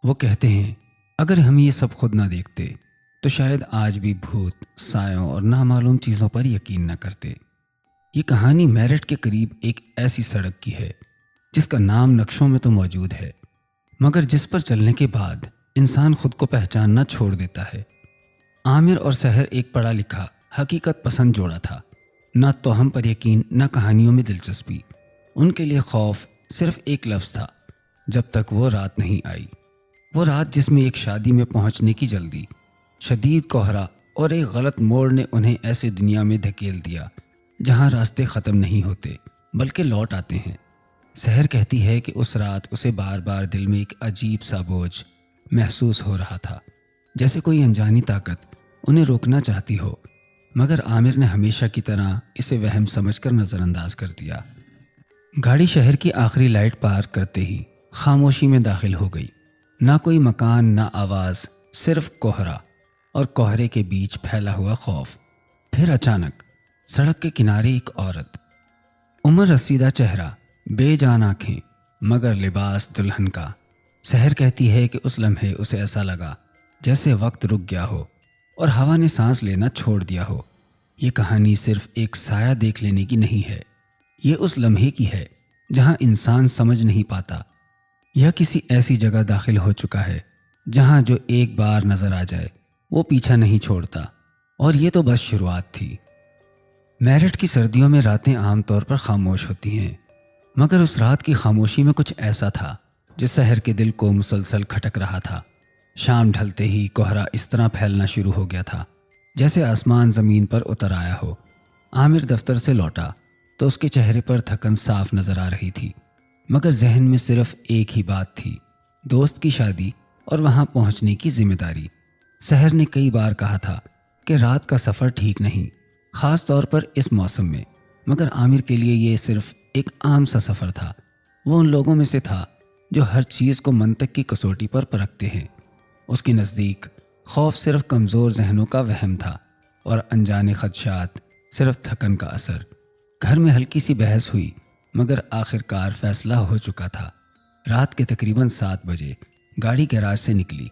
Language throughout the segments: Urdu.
وہ کہتے ہیں اگر ہم یہ سب خود نہ دیکھتے تو شاید آج بھی بھوت، سایوں اور نامعلوم چیزوں پر یقین نہ کرتے۔ یہ کہانی میرٹھ کے قریب ایک ایسی سڑک کی ہے جس کا نام نقشوں میں تو موجود ہے، مگر جس پر چلنے کے بعد انسان خود کو پہچاننا چھوڑ دیتا ہے۔ عامر اور سحر ایک پڑھا لکھا، حقیقت پسند جوڑا تھا۔ نہ توہم پر یقین، نہ کہانیوں میں دلچسپی۔ ان کے لیے خوف صرف ایک لفظ تھا، جب تک وہ رات نہیں آئی۔ وہ رات جس میں ایک شادی میں پہنچنے کی جلدی، شدید کوہرا اور ایک غلط موڑ نے انہیں ایسی دنیا میں دھکیل دیا جہاں راستے ختم نہیں ہوتے بلکہ لوٹ آتے ہیں۔ سحر کہتی ہے کہ اس رات اسے بار بار دل میں ایک عجیب سا بوجھ محسوس ہو رہا تھا، جیسے کوئی انجانی طاقت انہیں روکنا چاہتی ہو، مگر عامر نے ہمیشہ کی طرح اسے وہم سمجھ کر نظر انداز کر دیا۔ گاڑی شہر کی آخری لائٹ پار کرتے ہی خاموشی میں داخل ہو گئی۔ نہ کوئی مکان، نہ آواز، صرف کوہرا اور کوہرے کے بیچ پھیلا ہوا خوف۔ پھر اچانک سڑک کے کنارے ایک عورت، عمر رسیدہ چہرہ، بے جان آنکھیں، مگر لباس دلہن کا۔ سحر کہتی ہے کہ اس لمحے اسے ایسا لگا جیسے وقت رک گیا ہو اور ہوا نے سانس لینا چھوڑ دیا ہو۔ یہ کہانی صرف ایک سایہ دیکھ لینے کی نہیں ہے، یہ اس لمحے کی ہے جہاں انسان سمجھ نہیں پاتا یا کسی ایسی جگہ داخل ہو چکا ہے جہاں جو ایک بار نظر آ جائے وہ پیچھا نہیں چھوڑتا۔ اور یہ تو بس شروعات تھی۔ میرٹھ کی سردیوں میں راتیں عام طور پر خاموش ہوتی ہیں، مگر اس رات کی خاموشی میں کچھ ایسا تھا جو سحر کے دل کو مسلسل کھٹک رہا تھا۔ شام ڈھلتے ہی کوہرا اس طرح پھیلنا شروع ہو گیا تھا جیسے آسمان زمین پر اتر آیا ہو۔ عامر دفتر سے لوٹا تو اس کے چہرے پر تھکن صاف نظر آ رہی تھی، مگر ذہن میں صرف ایک ہی بات تھی، دوست کی شادی اور وہاں پہنچنے کی ذمہ داری۔ سحر نے کئی بار کہا تھا کہ رات کا سفر ٹھیک نہیں، خاص طور پر اس موسم میں، مگر عامر کے لیے یہ صرف ایک عام سا سفر تھا۔ وہ ان لوگوں میں سے تھا جو ہر چیز کو منطق کی کسوٹی پر پرکھتے ہیں۔ اس کے نزدیک خوف صرف کمزور ذہنوں کا وہم تھا اور انجانے خدشات صرف تھکن کا اثر۔ گھر میں ہلکی سی بحث ہوئی، مگر آخر کار فیصلہ ہو چکا تھا۔ رات کے تقریباً 7 بجے گاڑی گیراج سے نکلی۔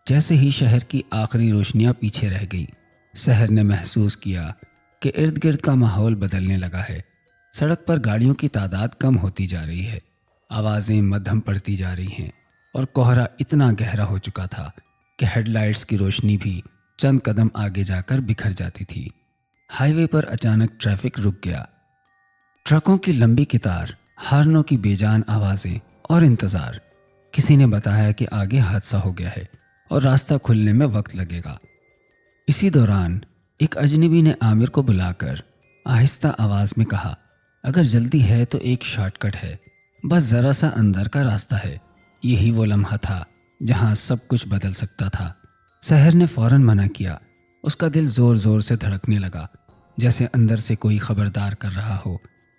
جیسے ہی شہر کی آخری روشنیاں پیچھے رہ گئیں، سحر نے محسوس کیا کہ ارد گرد کا ماحول بدلنے لگا ہے۔ سڑک پر گاڑیوں کی تعداد کم ہوتی جا رہی ہے، آوازیں مدھم پڑتی جا رہی ہیں، اور کوہرا اتنا گہرا ہو چکا تھا کہ ہیڈ لائٹس کی روشنی بھی چند قدم آگے جا کر بکھر جاتی تھی۔ ہائی وے پر اچانک ٹریفک رک گیا۔ ٹرکوں کی لمبی قطار، ہارنوں کی بے جان آوازیں اور انتظار۔ کسی نے بتایا کہ آگے حادثہ ہو گیا ہے اور راستہ کھلنے میں وقت لگے گا۔ اسی دوران ایک اجنبی نے عامر کو بلا کر آہستہ آواز میں کہا، اگر جلدی ہے تو ایک شارٹ کٹ ہے، بس ذرا سا اندر کا راستہ ہے۔ یہی وہ لمحہ تھا جہاں سب کچھ بدل سکتا تھا۔ سحر نے فوراً منع کیا۔ اس کا دل زور زور سے دھڑکنے لگا، جیسے اندر سے کوئی خبردار کر رہا ہو،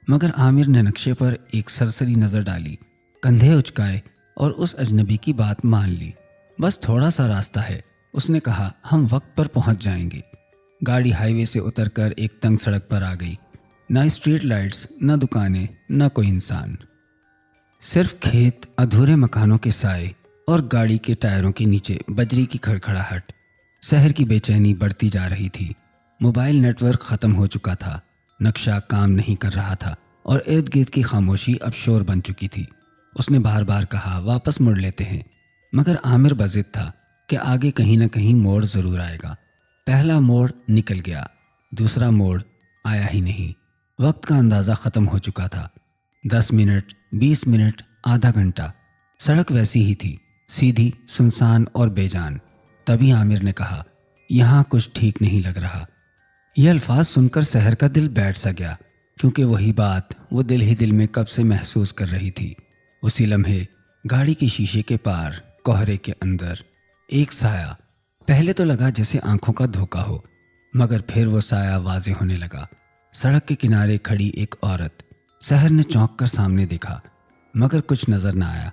مگر عامر نے نقشے پر ایک سرسری نظر ڈالی، کندھے اچکائے اور اس اجنبی کی بات مان لی۔ بس تھوڑا سا راستہ ہے، اس نے کہا، ہم وقت پر پہنچ جائیں گے۔ گاڑی ہائی وے سے اتر کر ایک تنگ سڑک پر آ گئی۔ نہ اسٹریٹ لائٹس، نہ دکانیں، نہ کوئی انسان، صرف کھیت، ادھورے مکانوں کے سائے اور گاڑی کے ٹائروں کے نیچے بجری کی کھڑکھڑاہٹ۔ سحر کی بے چینی بڑھتی جا رہی تھی۔ موبائل نیٹ ورک ختم ہو چکا تھا، نقشہ کام نہیں کر رہا تھا اور ارد گرد کی خاموشی اب شور بن چکی تھی۔ اس نے بار بار کہا، واپس مڑ لیتے ہیں، مگر عامر بضد تھا کہ آگے کہیں نہ کہیں موڑ ضرور آئے گا۔ پہلا موڑ نکل گیا، دوسرا موڑ آیا ہی نہیں۔ وقت کا اندازہ ختم ہو چکا تھا۔ 10 منٹ، 20 منٹ، آدھا گھنٹہ، سڑک ویسی ہی تھی، سیدھی، سنسان اور بے جان۔ تبھی عامر نے کہا، یہاں کچھ ٹھیک نہیں لگ رہا۔ یہ الفاظ سن کر سحر کا دل بیٹھ سا گیا، کیونکہ وہی بات وہ دل ہی دل میں کب سے محسوس کر رہی تھی۔ اسی لمحے گاڑی کے شیشے کے پار، کوہرے کے اندر ایک سایہ۔ پہلے تو لگا جیسے آنکھوں کا دھوکا ہو، مگر پھر وہ سایہ واضح ہونے لگا۔ سڑک کے کنارے کھڑی ایک عورت۔ سحر نے چونک کر سامنے دیکھا، مگر کچھ نظر نہ آیا۔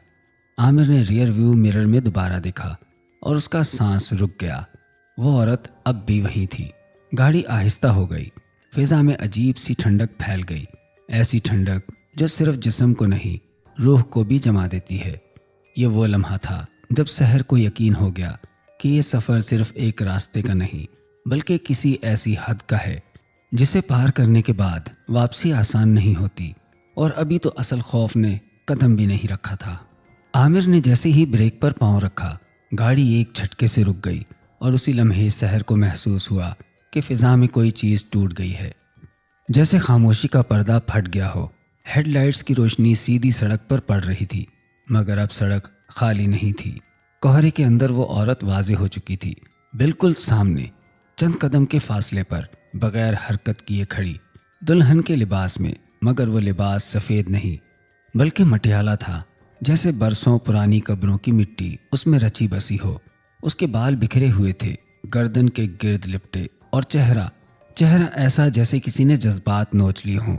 عامر نے ریئر ویو مرر میں دوبارہ دیکھا اور اس کا سانس رک گیا۔ وہ عورت اب بھی وہیں تھی۔ گاڑی آہستہ ہو گئی۔ فضا میں عجیب سی ٹھنڈک پھیل گئی، ایسی ٹھنڈک جو صرف جسم کو نہیں، روح کو بھی جما دیتی ہے۔ یہ وہ لمحہ تھا جب سحر کو یقین ہو گیا کہ یہ سفر صرف ایک راستے کا نہیں بلکہ کسی ایسی حد کا ہے جسے پار کرنے کے بعد واپسی آسان نہیں ہوتی، اور ابھی تو اصل خوف نے قدم بھی نہیں رکھا تھا۔ عامر نے جیسے ہی بریک پر پاؤں رکھا، گاڑی ایک جھٹکے سے رک گئی، اور اسی لمحے سحر کو محسوس ہوا کہ فضا میں کوئی چیز ٹوٹ گئی ہے، جیسے خاموشی کا پردہ پھٹ گیا ہو۔ ہیڈ لائٹس کی روشنی سیدھی سڑک پر پڑ رہی تھی، مگر اب سڑک خالی نہیں تھی۔ کوہرے کے اندر وہ عورت واضح ہو چکی تھی، بالکل سامنے، چند قدم کے فاصلے پر، بغیر حرکت کیے کھڑی، دلہن کے لباس میں، مگر وہ لباس سفید نہیں بلکہ مٹیالہ تھا، جیسے برسوں پرانی قبروں کی مٹی اس میں رچی بسی ہو۔ اس کے بال بکھرے ہوئے تھے، گردن کے گرد لپٹے، اور چہرہ ایسا جیسے کسی نے جذبات نوچ لیے ہوں۔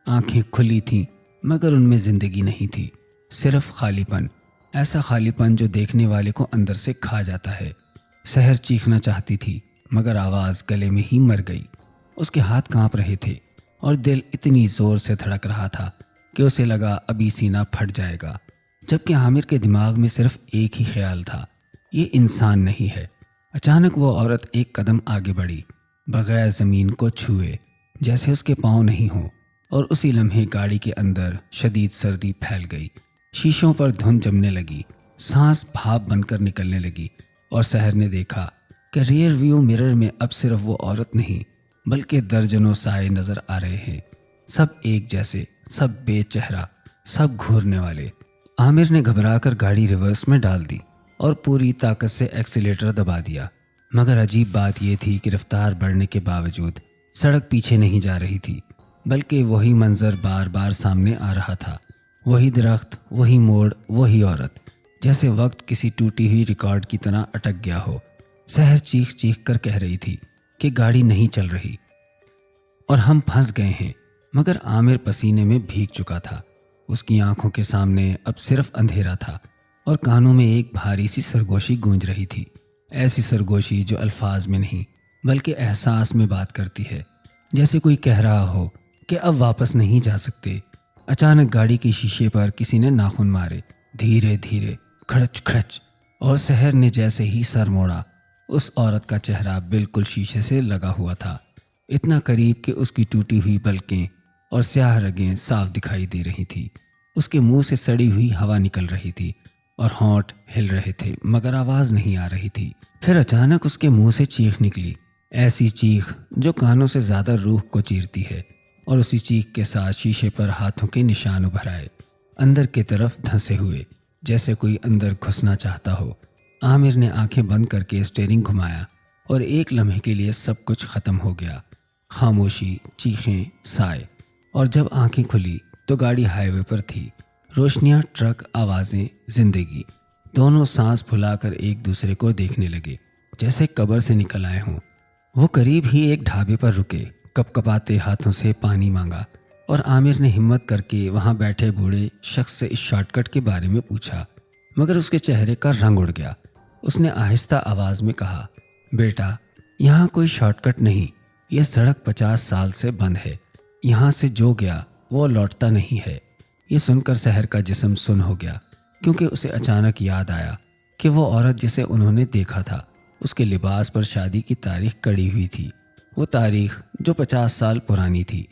آنکھیں کھلی تھیں، مگر ان میں زندگی نہیں تھی، صرف خالی پن، ایسا خالی پن جو دیکھنے والے کو اندر سے کھا جاتا ہے۔ سحر چیخنا چاہتی تھی، مگر آواز گلے میں ہی مر گئی۔ اس کے ہاتھ کانپ رہے تھے، اور دل اتنی زور سے دھڑک رہا تھا کہ اسے لگا ابھی سینہ پھٹ جائے گا، جبکہ عامر کے دماغ میں صرف ایک ہی خیال تھا، یہ انسان نہیں ہے۔ اچانک وہ عورت ایک قدم آگے بڑھی، بغیر زمین کو چھوئے، جیسے اس کے پاؤں نہیں ہوں، اور اسی لمحے گاڑی کے اندر شدید سردی پھیل گئی، شیشوں پر دھند جمنے لگی، سانس بھاپ بن کر نکلنے لگی، اور سحر نے دیکھا کہ ریئر ویو مرر میں اب صرف وہ عورت نہیں بلکہ درجنوں سائے نظر آ رہے ہیں، سب ایک جیسے، سب بے چہرہ، سب گھورنے والے۔ عامر نے گھبرا کر گاڑی ریورس میں ڈال دی اور پوری طاقت سے ایکسیلیٹر دبا دیا، مگر عجیب بات یہ تھی کہ رفتار بڑھنے کے باوجود سڑک پیچھے نہیں جا رہی تھی، بلکہ وہی منظر بار بار سامنے آ رہا تھا، وہی درخت، وہی موڑ، وہی عورت، جیسے وقت کسی ٹوٹی ہوئی ریکارڈ کی طرح اٹک گیا ہو۔ سحر چیخ چیخ کر کہہ رہی تھی کہ گاڑی نہیں چل رہی اور ہم پھنس گئے ہیں، مگر عامر پسینے میں بھیگ چکا تھا۔ اس کی آنکھوں کے سامنے اب صرف اندھیرا تھا، اور کانوں میں ایک بھاری سی سرگوشی گونج رہی تھی، ایسی سرگوشی جو الفاظ میں نہیں بلکہ احساس میں بات کرتی ہے، جیسے کوئی کہہ رہا ہو کہ اب واپس نہیں جا سکتے۔ اچانک گاڑی کے شیشے پر کسی نے ناخن مارے، دھیرے دھیرے، کھڑچ کھڑچ، اور سحر نے جیسے ہی سر موڑا، اس عورت کا چہرہ بالکل شیشے سے لگا ہوا تھا، اتنا قریب کہ اس کی ٹوٹی ہوئی پلکیں اور سیاہ رگیں صاف دکھائی دے رہی تھی۔ اس کے منہ سے سڑی ہوئی ہوا نکل رہی تھی، اور ہونٹ ہل رہے تھے، مگر آواز نہیں آ رہی تھی۔ پھر اچانک اس کے منہ سے چیخ نکلی، ایسی چیخ جو کانوں سے زیادہ روح کو چیرتی ہے، اور اسی چیخ کے ساتھ شیشے پر ہاتھوں کے نشان ابھر آئے، اندر کی طرف دھنسے ہوئے، جیسے کوئی اندر گھسنا چاہتا ہو۔ عامر نے آنکھیں بند کر کے اسٹیئرنگ گھمایا، اور ایک لمحے کے لیے سب کچھ ختم ہو گیا، خاموشی، چیخیں، سائے، اور جب آنکھیں کھلی تو گاڑی ہائی وے پر تھی، روشنیاں، ٹرک، آوازیں، زندگی، دونوں سانس پھلا کر ایک دوسرے کو دیکھنے لگے، جیسے قبر سے نکل آئے ہوں۔ وہ قریب ہی ایک ڈھابے پر رکے، کپ کپاتے ہاتھوں سے پانی مانگا، اور عامر نے ہمت کر کے وہاں بیٹھے بوڑھے شخص سے اس شارٹ کٹ کے بارے میں پوچھا، مگر اس کے چہرے کا رنگ اڑ گیا۔ اس نے آہستہ آواز میں کہا، بیٹا، یہاں کوئی شارٹ کٹ نہیں، یہ سڑک 50 سال سے بند ہے، یہاں سے جو گیا وہ لوٹتا نہیں ہے۔ یہ سن کر سحر کا جسم سن ہو گیا، کیونکہ اسے اچانک یاد آیا کہ وہ عورت جسے انہوں نے دیکھا تھا، اس کے لباس پر شادی کی تاریخ کڑی ہوئی تھی، وہ تاریخ جو 50 سال پرانی تھی۔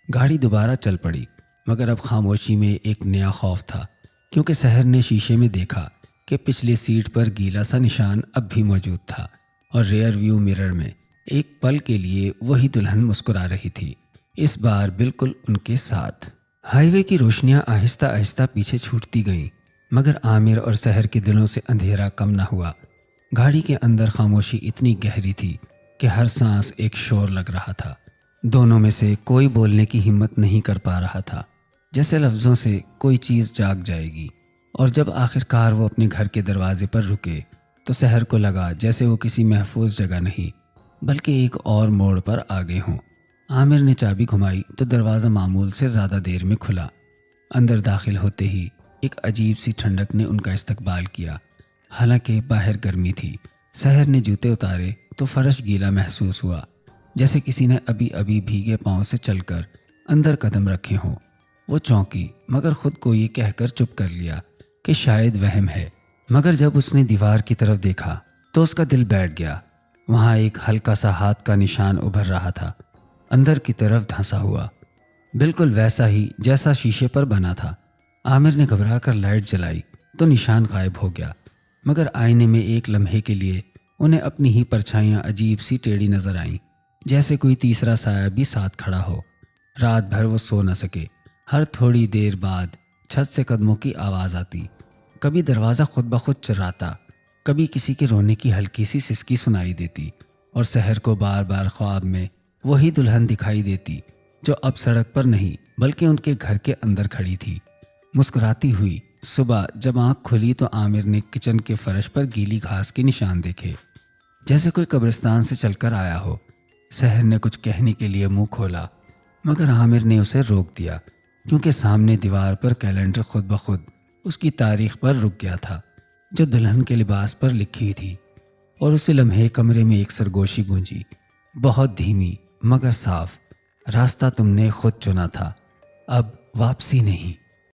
گاڑی دوبارہ چل پڑی، مگر اب خاموشی میں ایک نیا خوف تھا، کیونکہ سحر نے شیشے میں دیکھا کہ پچھلی سیٹ پر گیلا سا نشان اب بھی موجود تھا، اور ریئر ویو مرر میں ایک پل کے لیے وہی دلہن مسکرا رہی تھی، اس بار بالکل ان کے ساتھ۔ ہائی وے کی روشنیاں آہستہ آہستہ پیچھے چھوٹتی گئیں، مگر عامر اور سحر کے دلوں سے اندھیرا کم نہ ہوا۔ گاڑی کے اندر خاموشی اتنی گہری تھی کہ ہر سانس ایک شور لگ رہا تھا، دونوں میں سے کوئی بولنے کی ہمت نہیں کر پا رہا تھا، جیسے لفظوں سے کوئی چیز جاگ جائے گی۔ اور جب آخر کار وہ اپنے گھر کے دروازے پر رکے تو سحر کو لگا جیسے وہ کسی محفوظ جگہ نہیں بلکہ ایک اور موڑ پر آگے ہوں۔ عامر نے چابی گھمائی تو دروازہ معمول سے زیادہ دیر میں کھلا۔ اندر داخل ہوتے ہی ایک عجیب سی ٹھنڈک نے ان کا استقبال کیا، حالانکہ باہر گرمی تھی۔ سحر نے جوتے اتارے تو فرش گیلا محسوس ہوا، جیسے کسی نے ابھی ابھی بھیگے پاؤں سے چل کر اندر قدم رکھے ہوں۔ وہ چونکی، مگر خود کو یہ کہہ کر چپ کر لیا کہ شاید وہم ہے، مگر جب اس نے دیوار کی طرف دیکھا تو اس کا دل بیٹھ گیا۔ وہاں ایک ہلکا سا ہاتھ کا نشان ابھر رہا تھا، اندر کی طرف دھنسا ہوا، بالکل ویسا ہی جیسا شیشے پر بنا تھا۔ عامر نے گھبرا کر لائٹ جلائی تو نشان غائب ہو گیا، مگر آئینے میں ایک لمحے کے لیے انہیں اپنی ہی پرچھائیاں عجیب سی ٹیڑھی نظر آئیں، جیسے کوئی تیسرا سایہ بھی ساتھ کھڑا ہو۔ رات بھر وہ سو نہ سکے۔ ہر تھوڑی دیر بعد چھت سے قدموں کی آواز آتی، کبھی دروازہ خود بخود چراتا، کبھی کسی کے رونے کی ہلکی سی سسکی سنائی دیتی، اور سحر کو بار بار خواب میں وہی دلہن دکھائی دیتی جو اب سڑک پر نہیں بلکہ ان کے گھر کے اندر کھڑی تھی، مسکراتی ہوئی۔ صبح جب آنکھ کھلی تو عامر نے کچن کے فرش پر گیلی گھاس کے نشان دیکھے، جیسے کوئی قبرستان سے چل کر آیا ہو۔ سحر نے کچھ کہنے کے لیے منہ کھولا، مگر عامر نے اسے روک دیا، کیونکہ سامنے دیوار پر کیلنڈر خود بخود اس کی تاریخ پر رک گیا تھا جو دلہن کے لباس پر لکھی تھی، اور اسی لمحے کمرے میں ایک سرگوشی گونجی، بہت دھیمی مگر صاف۔ راستہ تم نے خود چنا تھا، اب واپسی نہیں۔